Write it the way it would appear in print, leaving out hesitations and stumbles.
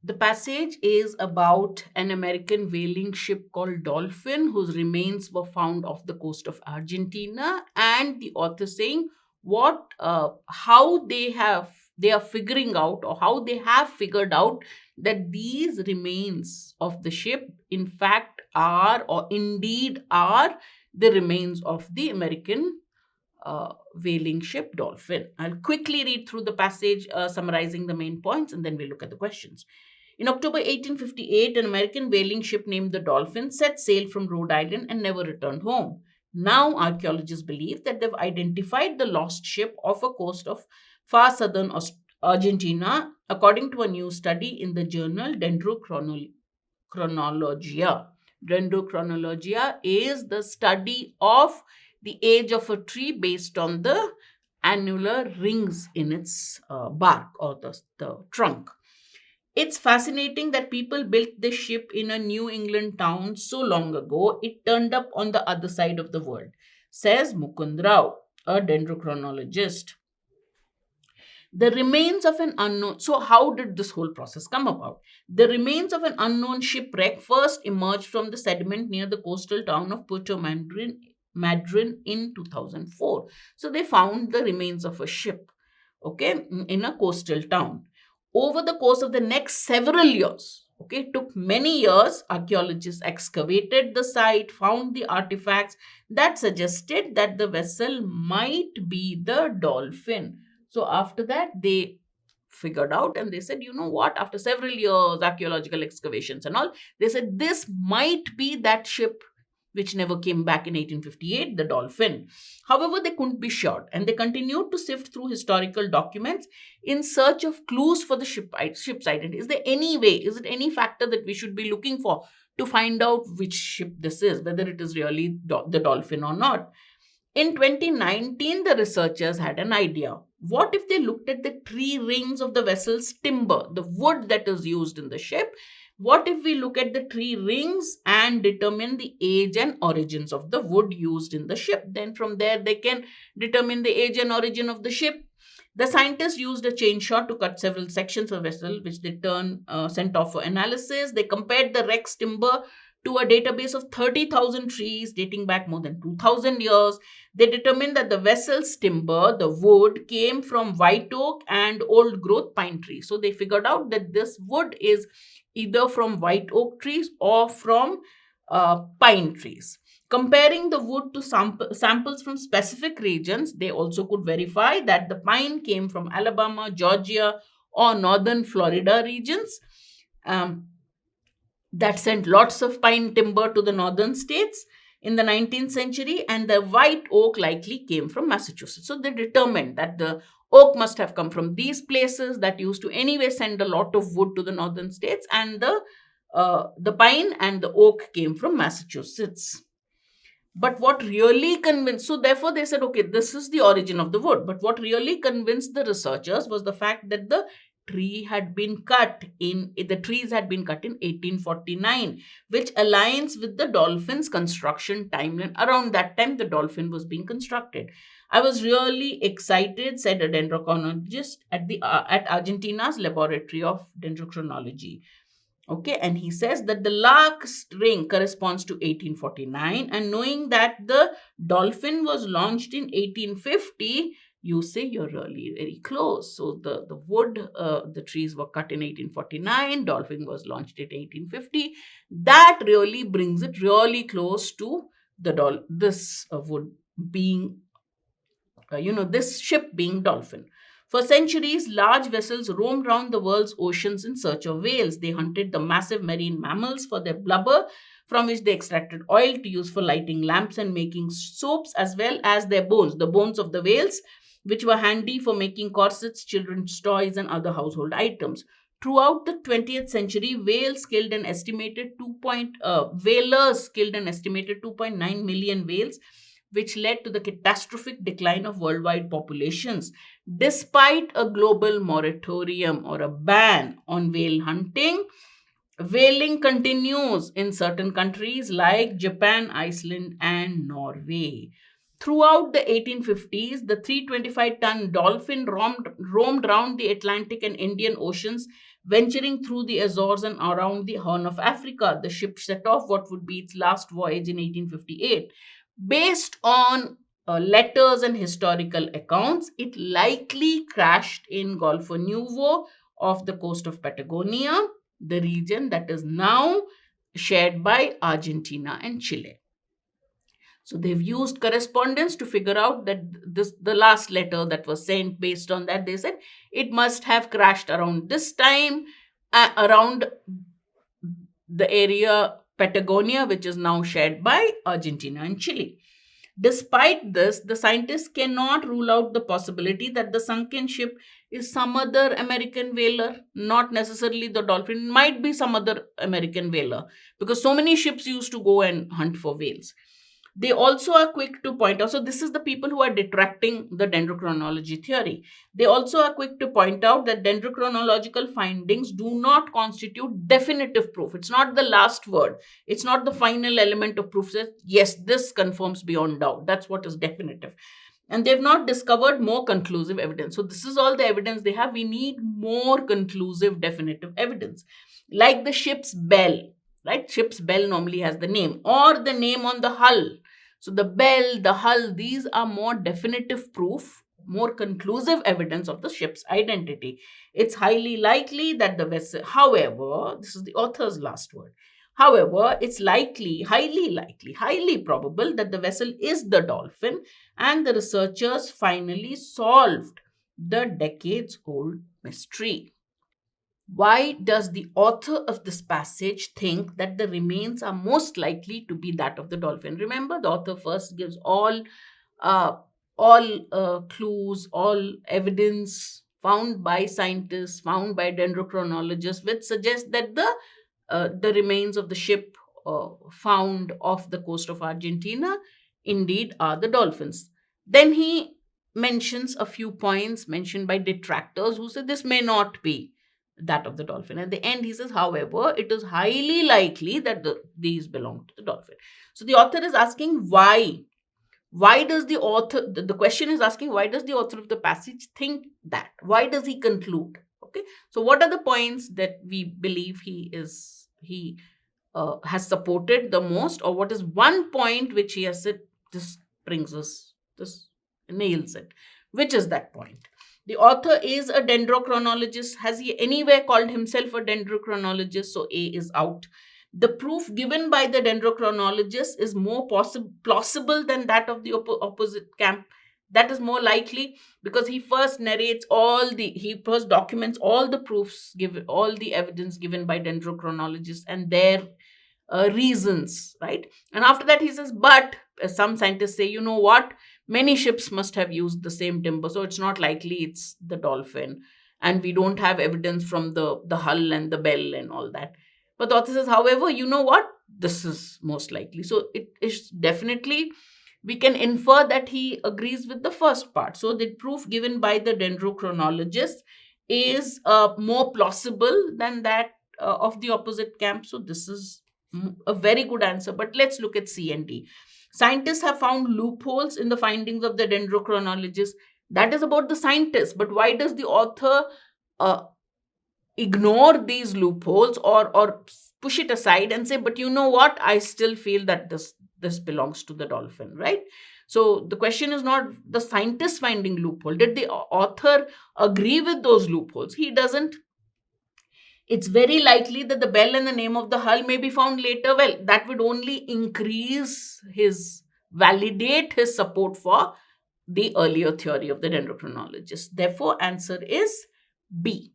The passage is about an American whaling ship called Dolphin, whose remains were found off the coast of Argentina, and the author saying how they are figuring out, or how they have figured out that these remains of the ship, in fact, are or indeed are the remains of the American whaling ship Dolphin. I'll quickly read through the passage, summarizing the main points, and then we'll look at the questions. In October 1858, an American whaling ship named the Dolphin set sail from Rhode Island and never returned home. Now, archaeologists believe that they've identified the lost ship off a coast of far southern Argentina, according to a new study in the journal Dendrochronologia. Dendrochronologia is the study of the age of a tree based on the annular rings in its bark, or the trunk. It's fascinating that people built this ship in a New England town so long ago, it turned up on the other side of the world, says Mukund Rao, a dendrochronologist. The remains of an unknown. So, how did this whole process come about? The remains of an unknown shipwreck first emerged from the sediment near the coastal town of Puerto Madryn in 2004. So, they found the remains of a ship, okay, in a coastal town. Over the course of the next several years, okay, it took many years, archaeologists excavated the site, found the artifacts that suggested that the vessel might be the Dolphin. So after that, they figured out, and they said, you know what, after several years, archaeological excavations and all, they said this might be that ship which never came back in 1858, the Dolphin. However, they couldn't be sure, and they continued to sift through historical documents in search of clues for the ship's identity. Is there any way, is it any factor that we should be looking for to find out which ship this is, whether it is really the Dolphin or not? In 2019, the researchers had an idea. What if they looked at the tree rings of the vessel's timber, the wood that is used in the ship? What if we look at the tree rings and determine the age and origins of the wood used in the ship? Then from there, they can determine the age and origin of the ship. The scientists used a chainsaw to cut several sections of vessel, which they sent off for analysis. They compared the wreck's timber to a database of 30,000 trees dating back more than 2,000 years. They determined that the vessel's timber, the wood, came from white oak and old growth pine trees. So they figured out that this wood is either from white oak trees or from pine trees. Comparing the wood to samples from specific regions, they also could verify that the pine came from Alabama, Georgia, or northern Florida regions. Um, that sent lots of pine timber to the northern states in the 19th century, and the white oak likely came from Massachusetts. So they determined that the oak must have come from these places that used to anyway send a lot of wood to the northern states, and the pine and the oak came from Massachusetts. But what really convinced, so therefore they said, okay, this is the origin of the wood. But what really convinced the researchers was the fact that the trees had been cut in 1849, which aligns with the Dolphin's construction timeline. Around that time, the Dolphin was being constructed. I was really excited, said a dendrochronologist at Argentina's Laboratory of Dendrochronology. Okay, and he says that the last ring corresponds to 1849, and knowing that the Dolphin was launched in 1850, you say you're really very close. So the trees were cut in 1849, Dolphin was launched in 1850. That really brings it really close to this wood being, this ship being Dolphin. For centuries, large vessels roamed round the world's oceans in search of whales. They hunted the massive marine mammals for their blubber, from which they extracted oil to use for lighting lamps and making soaps, as well as their bones, the bones of the whales, which were handy for making corsets, children's toys, and other household items. Throughout the 20th century, whalers killed an estimated 2.9 million whales, which led to the catastrophic decline of worldwide populations. Despite a global moratorium or a ban on whale hunting, whaling continues in certain countries like Japan, Iceland, and Norway. Throughout the 1850s, the 325-ton Dolphin roamed around the Atlantic and Indian Oceans, Venturing through the Azores and around the Horn of Africa, the ship set off what would be its last voyage in 1858. Based on letters and historical accounts, it likely crashed in Golfo Nuevo off the coast of Patagonia, the region that is now shared by Argentina and Chile. So they've used correspondence to figure out that this the last letter that was sent. Based on that, they said it must have crashed around this time, around the area Patagonia, which is now shared by Argentina and Chile. Despite this, the scientists cannot rule out the possibility that the sunken ship is some other American whaler, not necessarily the dolphin. It might be some other American whaler, because so many ships used to go and hunt for whales. They also are quick to point out. So, this is the people who are detracting the dendrochronology theory. They also are quick to point out that dendrochronological findings do not constitute definitive proof. It's not the last word, it's not the final element of proof that yes, this confirms beyond doubt. That's what is definitive. And they've not discovered more conclusive evidence. So, this is all the evidence they have. We need more conclusive, definitive evidence. Like the ship's bell, right? Ship's bell normally has the name or the name on the hull. So the bell, the hull, these are more definitive proof, more conclusive evidence of the ship's identity. It's highly likely that the vessel, however, this is the author's last word. However, it's likely, highly probable that the vessel is the Dolphin, and the researchers finally solved the decades old mystery. Why does the author of this passage think that the remains are most likely to be that of the dolphin? Remember, the author first gives uh, all clues, all evidence found by scientists, found by dendrochronologists, which suggests that the remains of the ship found off the coast of Argentina indeed are the dolphins. Then he mentions a few points mentioned by detractors who say this may not be that of the dolphin. At the end, he says, however, it is highly likely that these belong to the dolphin. So the author is asking why. Why does the author, the question is asking, why does the author of the passage think that? Why does he conclude? Okay. So what are the points that we believe he has supported the most, or what is one point which he has said, this brings us, this nails it? Which is that point? The author is a dendrochronologist. Has he anywhere called himself a dendrochronologist? So A is out. The proof given by the dendrochronologist is more plausible than that of the opposite camp. That is more likely because he first he first documents all the proofs given, all the evidence given by dendrochronologists and their reasons, right? And after that, he says, but some scientists say, you know what? Many ships must have used the same timber, so it's not likely it's the dolphin. And we don't have evidence from the hull and the bell and all that. But the author says, however, you know what? This is most likely. So it is definitely, we can infer that he agrees with the first part. So the proof given by the dendrochronologist is more plausible than that of the opposite camp. So this is a very good answer. But let's look at C and D. Scientists have found loopholes in the findings of the dendrochronologist. That is about the scientists. But why does the author ignore these loopholes or push it aside and say, but you know what? I still feel that this belongs to the dolphin, right? So the question is not the scientist finding loophole. Did the author agree with those loopholes? He doesn't. It's very likely that the bell and the name of the hull may be found later. Well, that would only validate his support for the earlier theory of the dendrochronologist. Therefore, answer is B.